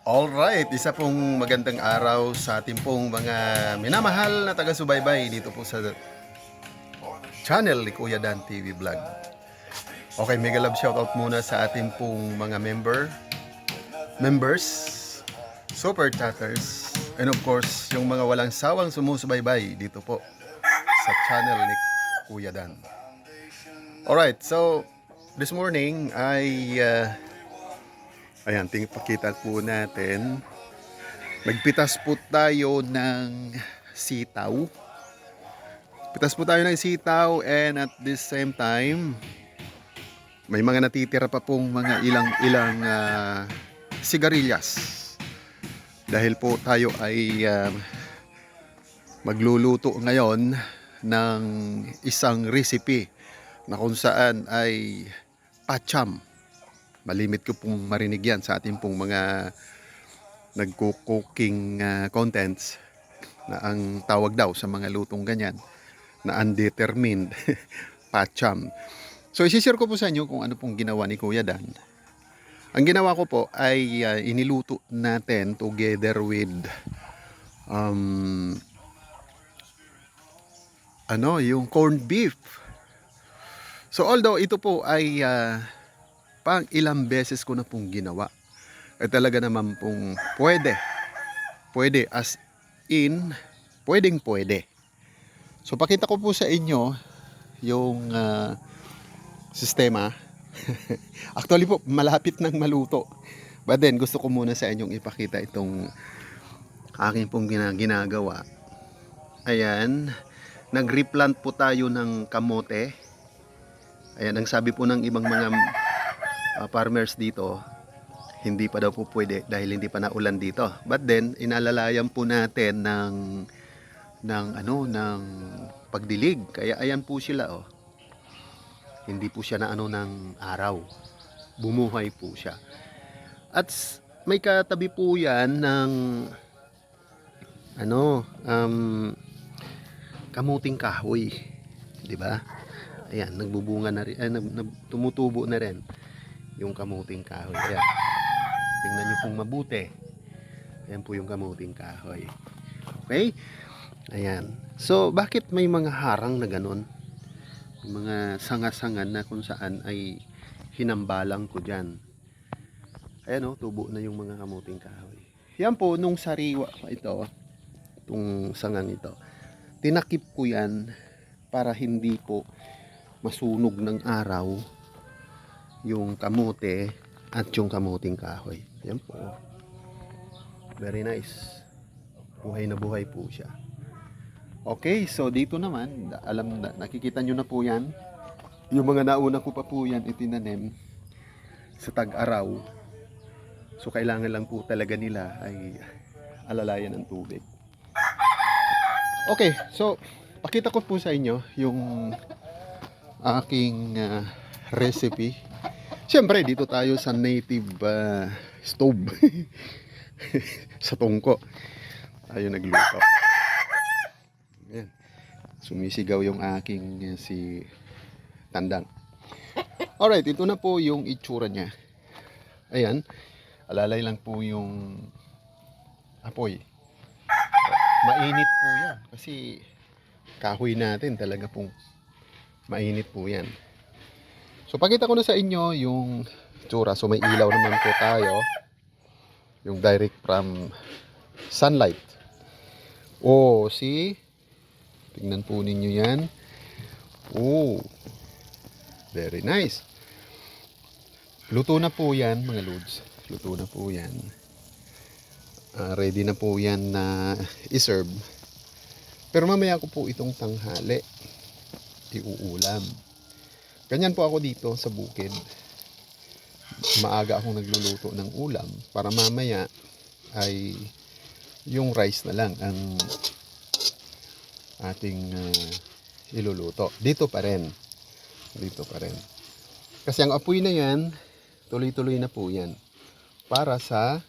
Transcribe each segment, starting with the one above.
Alright, isa pong magandang araw sa ating pong mga minamahal na taga-subaybay dito po sa channel ni Kuya Dan TV Vlog. Okay, mega love shoutout muna sa ating pong mga members, super chatters, and of course, yung mga walang sawang sumusubaybay dito po sa channel ni Kuya Dan. Alright, so this morning ayan, pakita po natin. Nagpitas po tayo ng sitaw. Pitas po tayo ng sitaw, and at this same time, may mga natitira pa pong mga ilang sigarilyas. Dahil po tayo ay magluluto ngayon ng isang recipe na kung saan ay pacham. Malimit ko pong marinig yan sa ating pong mga nagko-cooking contents, na ang tawag daw sa mga lutong ganyan na undetermined pacham. So isi-share ko po sa inyo kung ano pong ginawa ni Kuya Dan. Ang ginawa ko po ay iniluto natin together with yung corned beef. So although ito po ay pang ilang beses ko na pong ginawa, ay talaga naman pong pwede as in pwede. So pakita ko po sa inyo yung sistema. Actually po malapit nang maluto, but then gusto ko muna sa inyong ipakita itong aking pong ginagawa. Ayan, nag-replant po tayo ng kamote. Ayan, ang sabi po ng ibang mga farmers dito, hindi pa daw po pwede dahil hindi pa naulan dito. But then inalalayan po natin ng pagdilig. Kaya ayan po sila, oh. Hindi po siya na ng araw. Bumuhay po siya. At may katabi po yan ng kamuting kahoy, 'di ba? Ayan, nagbubunga na rin, tumutubo na rin yung kamuting kahoy. Ayan. Tingnan niyo pong mabuti. Ayan po yung kamuting kahoy. Okay? Ayan. So, bakit may mga harang na ganun? Mga sanga-sangan na kung saan ay hinambalang ko dyan. Ayan o, tubo na yung mga kamuting kahoy. Yan po, nung sariwa pa ito, itong sangang ito, tinakip ko yan para hindi po masunog ng araw yung kamote at yung kamuting kahoy. Yan po. Very nice. Buhay na buhay po siya. Okay, so dito naman, nakikita nyo na po yan. Yung mga nauna ko pa po yan itinanim sa tag-araw. So kailangan lang po talaga nila ay alalayan ng tubig. Okay, so pakita ko po sa inyo yung aking recipe. Siyempre, dito tayo sa native stove. Sa tungko tayo nagluto. Ayan. Sumisigaw yung aking si Tandang. Alright, ito na po yung itsura niya. Ayan, alalay lang po yung apoy. Mainit po yan kasi kahoy natin talaga pong mainit po yan. So pakita ko na sa inyo yung itsura. So may ilaw naman po tayo, yung direct from sunlight. Oh, see? Tingnan po ninyo yan. Oh, very nice. Luto na po yan, mga lods. Luto na po yan. Ready na po yan na iserve. Pero mamaya ko po itong tanghali iuulam. Ganyan po ako dito sa bukid. Maaga akong nagluluto ng ulam para mamaya ay yung rice na lang ang ating iluluto. Dito pa rin. Kasi ang apoy na yan, tuloy-tuloy na po yan para sa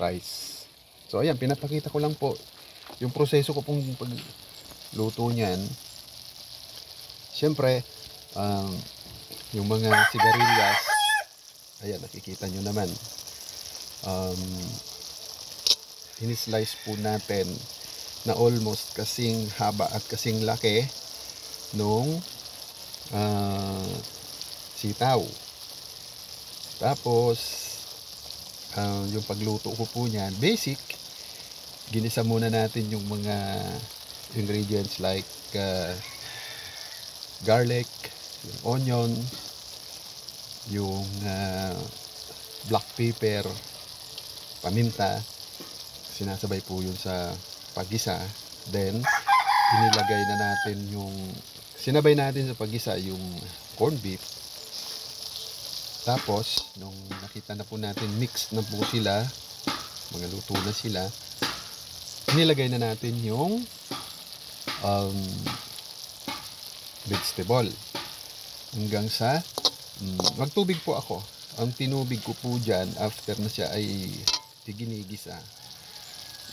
rice. So ayan, pinapakita ko lang po yung proseso ko pong pagluto niyan. Siyempre, yung mga sigarilyas, ayan, nakikita nyo naman. um, hinislice po natin na almost kasing haba at kasing laki nung sitaw. Tapos yung pagluto ko po niyan, basic, ginisa muna natin yung mga ingredients like garlic, yung onion, yung black pepper, paminta. Sinasabay po yun sa paggisa. Then inilagay na natin sinabay natin sa paggisa yung corned beef. Tapos nung nakita na po natin mix na po sila, mga luto na sila, inilagay na natin yung vegetable hanggang sa magtubig po ako. Ang tinubig ko po dyan after na siya ay ginigisa,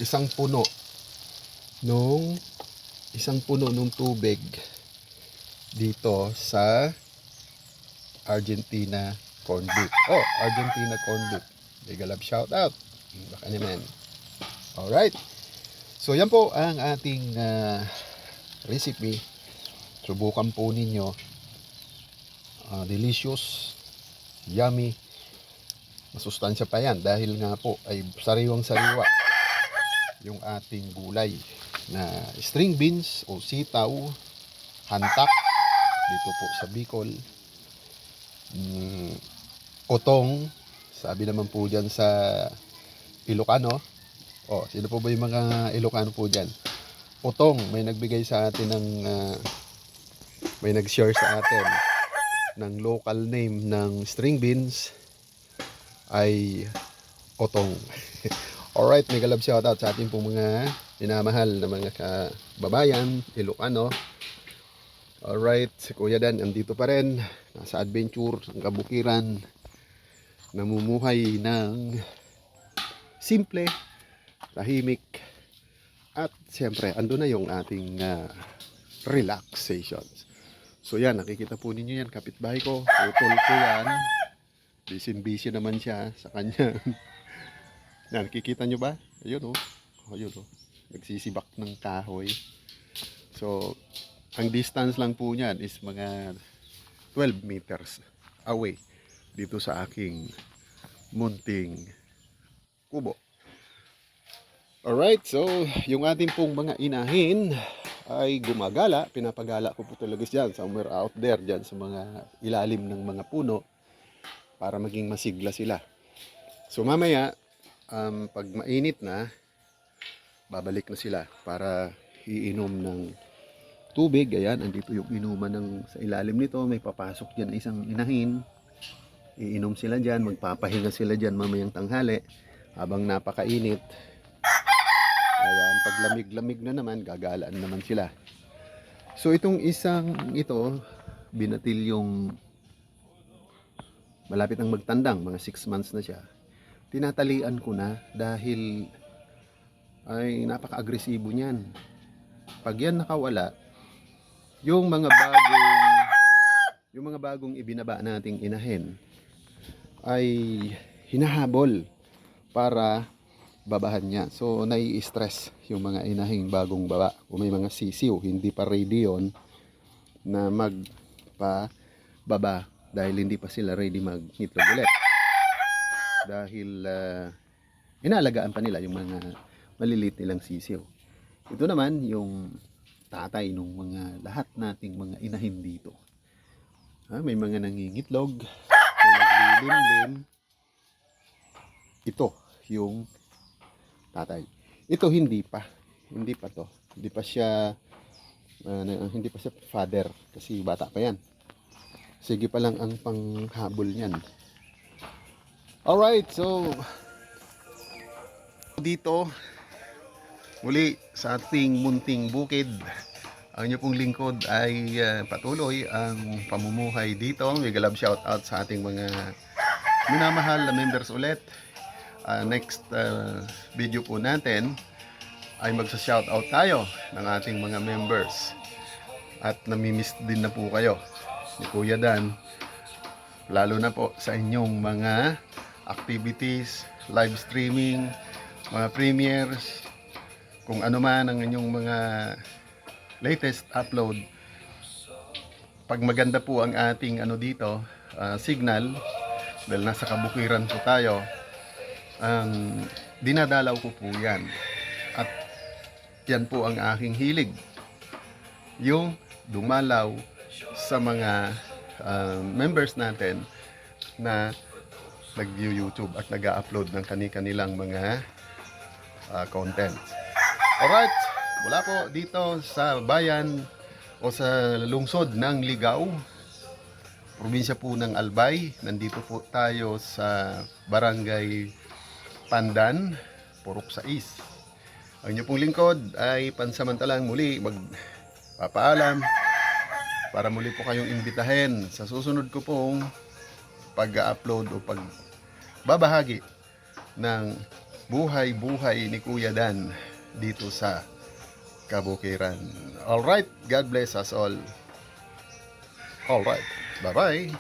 isang puno nung tubig dito sa Argentina corned beef. Oh, Argentina corned beef. Big love shout out. Baka naman. Alright. So yan po ang ating recipe. Subukan po ninyo. Delicious, yummy. Masustansya pa yan dahil nga po ay sariwang-sariwa yung ating gulay na string beans o sitaw, hantak dito po sa Bicol, otong, sabi naman po dyan sa Ilocano. Sino po ba yung mga Ilocano po dyan? Otong, may nagbigay sa atin may nag-share sa atin ng local name ng string beans ay otong. Alright, mega love shoutout sa ating pong mga minamahal na mga kababayan, Ilocano. Alright, si Kuya Dan andito pa rin, nasa adventure, ang kabukiran, namumuhay ng simple, tahimik, at siyempre, ando na yung ating relaxations. So yan, nakikita po ninyo yan, kapitbahay ko, utol ko yan, busy naman siya sa kanya. Yan, nakikita nyo ba? Ayun oh, nagsisibak ng kahoy. So, ang distance lang po niyan is mga 12 meters away dito sa aking munting kubo. Alright, so yung ating pong mga inahin ay gumagala. Pinapagala ko po talaga dyan, somewhere out there, dyan sa mga ilalim ng mga puno para maging masigla sila. So mamaya, pag mainit na, babalik na sila para iinom ng tubig. Ayan, andito yung inuman sa ilalim nito. May papasok dyan na isang inahin. Iinom sila dyan, magpapahinga sila dyan mamayang tanghali habang napakainit. Ayan, pag lamig-lamig na naman, gagalaan naman sila. So itong ito, binatil yung malapit ang magtandang, mga 6 months na siya. Tinatalian ko na dahil ay napaka-agresibo niyan. Pag yan nakawala, yung mga bagong ibinaba nating inahin ay hinahabol para babahan niya. So nai-stress yung mga inahing bagong baba. Kung may mga sisiw, hindi pa ready yun na magpababa dahil hindi pa sila ready mag-itlog ulit. Dahil inaalagaan pa nila yung mga maliliit nilang sisiw. Ito naman yung tatay ng mga lahat nating mga inahin dito. May mga nangingitlog, may naglilimlim. Ito yung tatay. Ito hindi pa to. Hindi pa siya father kasi bata pa yan. Sige pa lang ang panghabol niyan. Alright, so dito muli sa ating munting bukid, ang inyo pong lingkod ay patuloy ang pamumuhay dito. Mega love shout out sa ating mga minamahal na members ulit. Next video po natin ay magsa-shout out tayo ng ating mga members. At namimiss din na po kayo ni Kuya Dan, lalo na po sa inyong mga activities, live streaming, mga premieres, kung ano man ang inyong mga latest upload. Pag maganda po ang ating dito, signal, dahil nasa kabukiran po tayo, dinadalaw ko po yan. At yan po ang aking hilig, yung dumalaw sa mga members natin na nag-YouTube at nag-upload ng kani-kanilang mga content. Alright, mula po dito sa bayan o sa lungsod ng Ligao, probinsya po ng Albay. Nandito po tayo sa Barangay Pandan, Purok 6. Ang inyong pong lingkod ay pansamantalang muli magpapaalam para muli po kayong imbitahin sa susunod ko pong pag-upload o pagbabahagi ng buhay-buhay ni Kuya Dan dito sa Kabukiran. Alright, God bless us all. Alright, bye-bye.